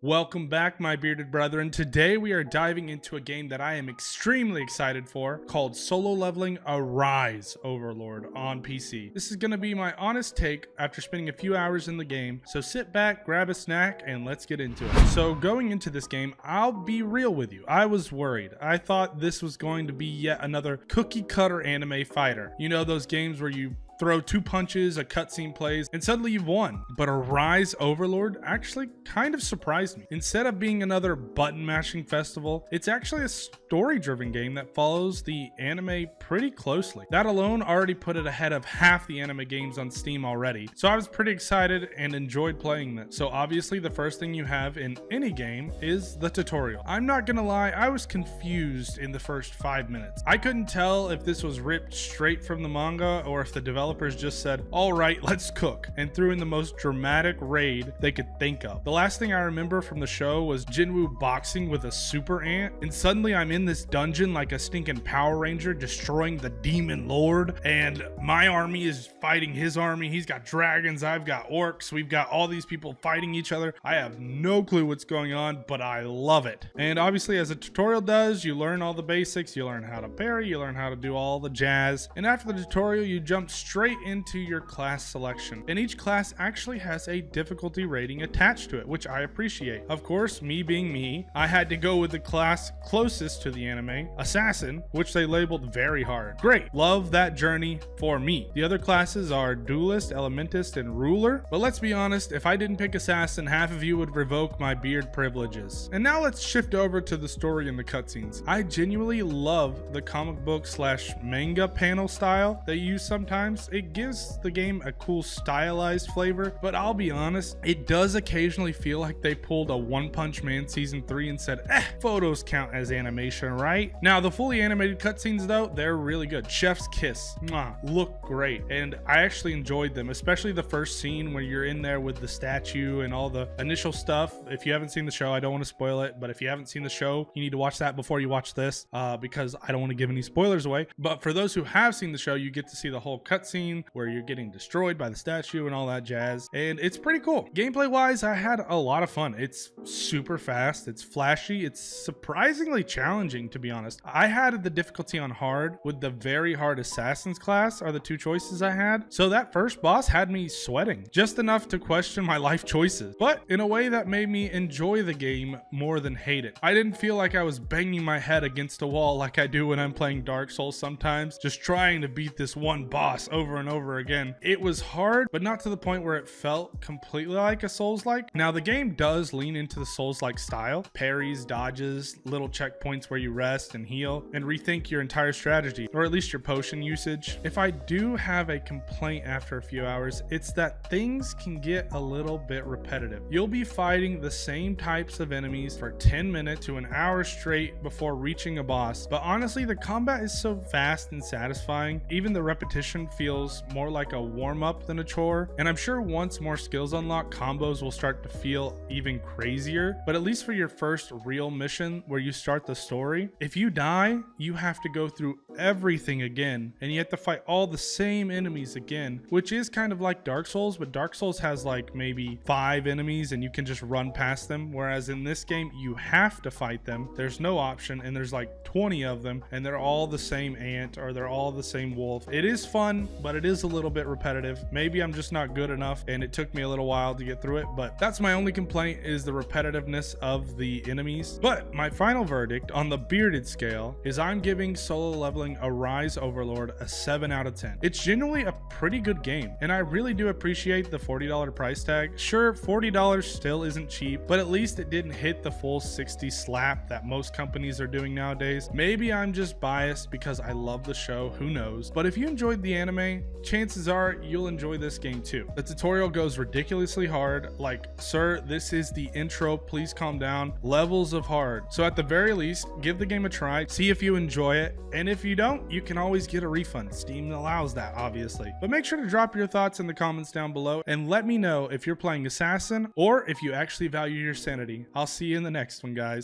Welcome back, my bearded brethren. Today we are diving into a game that I am extremely excited for called Solo Leveling Arise Overlord on PC. This is going to be my honest take after spending a few hours in the game, so sit back, grab a snack, and let's get into it. So going into this game, I'll be real with you. I was worried. I thought this was going to be yet another cookie cutter anime fighter. You know, those games where you throw two punches, a cutscene plays, and suddenly you've won. But Arise Overlord actually kind of surprised me. Instead of being another button mashing festival, it's actually a story-driven game that follows the anime pretty closely. That alone already put it ahead of half the anime games on Steam already. So I was pretty excited and enjoyed playing this. So obviously the first thing you have in any game is the tutorial. I'm not gonna lie, I was confused in the first 5 minutes. I couldn't tell if this was ripped straight from the manga or if the developers just said, all right, let's cook, and threw in the most dramatic raid they could think of. The last thing I remember from the show was Jinwoo boxing with a super ant, and suddenly I'm in this dungeon like a stinking Power Ranger destroying the demon lord, and my army is fighting his army. He's got dragons, I've got orcs, we've got all these people fighting each other. I have no clue what's going on, but I love it. And obviously, as a tutorial does, you learn all the basics, you learn how to parry, you learn how to do all the jazz, and after the tutorial you jump straight into your class selection, and each class actually has a difficulty rating attached to it, which I appreciate. Of course, me being me, I had to go with the class closest to the anime, Assassin, which they labeled very hard. Great, love that journey for me. The other classes are Duelist, Elementist, and Ruler, but let's be honest, if I didn't pick Assassin, half of you would revoke my beard privileges. And now let's shift over to the story and the cutscenes. I genuinely love the comic book slash manga panel style they use sometimes. It gives the game a cool stylized flavor, but I'll be honest, it does occasionally feel like they pulled a One Punch Man season 3 and said, photos count as animation, right? Now, the fully animated cutscenes though, they're really good. Chef's kiss, look great, and I actually enjoyed them, especially the first scene where you're in there with the statue and all the initial stuff. If you haven't seen the show, I don't want to spoil it, but if you haven't seen the show, you need to watch that before you watch this, because I don't want to give any spoilers away. But for those who have seen the show, you get to see the whole cutscene where you're getting destroyed by the statue and all that jazz, and it's pretty cool. Gameplay wise, I had a lot of fun. It's super fast, it's flashy, it's surprisingly challenging, to be honest. I had the difficulty on hard, with the very hard Assassin's class are the two choices I had, so that first boss had me sweating just enough to question my life choices, but in a way that made me enjoy the game more than hate it. I didn't feel like I was banging my head against a wall like I do when I'm playing Dark Souls sometimes, just trying to beat this one boss over and over again. It was hard, but not to the point where it felt completely like a Souls-like. Now, the game does lean into the Souls-like style. Parries, dodges, little checkpoints where you rest and heal, and rethink your entire strategy, or at least your potion usage. If I do have a complaint after a few hours, it's that things can get a little bit repetitive. You'll be fighting the same types of enemies for 10 minutes to an hour straight before reaching a boss, but honestly, the combat is so fast and satisfying, even the repetition feels more like a warm-up than a chore. And I'm sure once more skills unlock, combos will start to feel even crazier, but at least for your first real mission where you start the story, if you die, you have to go through everything again, and you have to fight all the same enemies again, which is kind of like Dark Souls, but Dark Souls has like maybe 5 enemies and you can just run past them, whereas in this game you have to fight them. There's no option, and there's like 20 of them, and they're all the same ant, or they're all the same wolf. It is fun, but it is a little bit repetitive. Maybe I'm just not good enough and it took me a little while to get through it, but that's my only complaint, is the repetitiveness of the enemies. But my final verdict on the bearded scale is I'm giving Solo Leveling Arise Overlord a 7 out of 10. It's genuinely a pretty good game, and I really do appreciate the $40 price tag. Sure, $40 still isn't cheap, but at least it didn't hit the full 60 slap that most companies are doing nowadays. Maybe I'm just biased because I love the show, who knows, but if you enjoyed the anime, chances are you'll enjoy this game too. The tutorial goes ridiculously hard, like, sir, this is the intro, please calm down, levels of hard. So at the very least, give the game a try, see if you enjoy it, and if you don't, you can always get a refund. Steam allows that, obviously. But make sure to drop your thoughts in the comments down below, and let me know if you're playing Assassin, or if you actually value your sanity. I'll see you in the next one, guys.